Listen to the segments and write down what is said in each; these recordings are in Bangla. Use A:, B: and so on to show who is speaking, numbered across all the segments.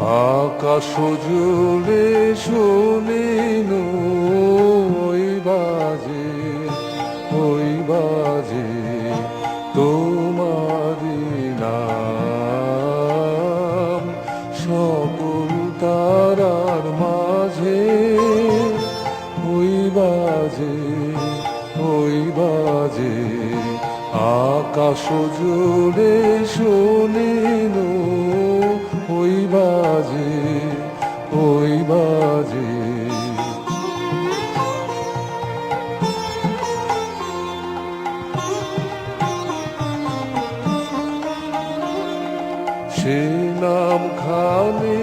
A: আকাশ জুড়ে শুনিনু ওই বাজে তোমারি নাম সকল তারার মাঝে ওই বাজে আকাশ জুড়ে শুনিনু ওই বাজে সে নাম খানি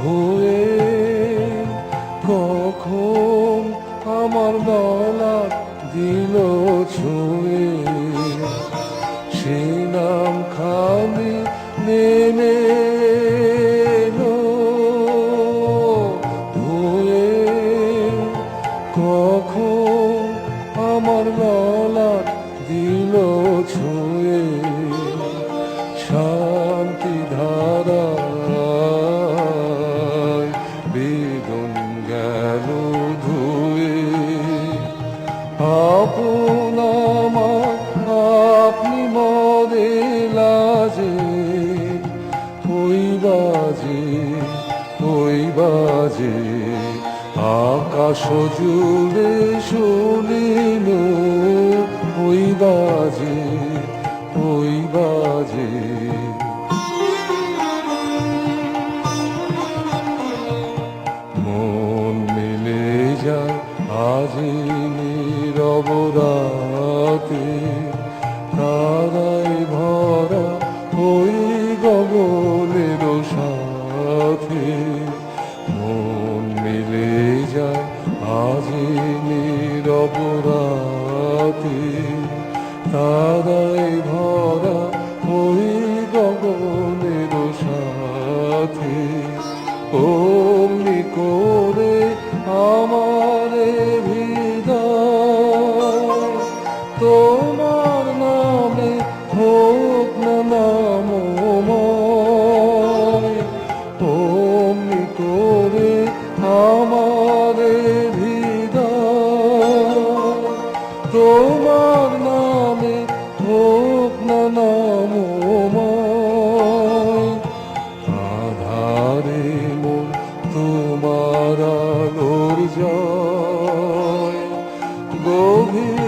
A: হয়ে কখন আমার গলা দিল ছুঁয়ে সে নাম খানি হয়ে কখন আমার গলা দিল ছুঁয়ে শান্তি ধারায় বেদন গেল ধুয়ে আপনি মরে লাজে ওই বাজে আকাশ জুড়ে শুনিনু ওই বাজে মন মিলে যায় আজি নীরব রাতে তারাই ভরা ওই গগনের সাথে মন মিলে যায় আজি নীরব রাতে তারাই ভরা ওই গগনের সাথে অমনি করে আমারে হৃদয় তোমার নামে হোক না নামময় অমনি করে আমারে হৃদয় তোমার নামে হোক না নামময় আধারে মন তোমার আলোর জয় গভীর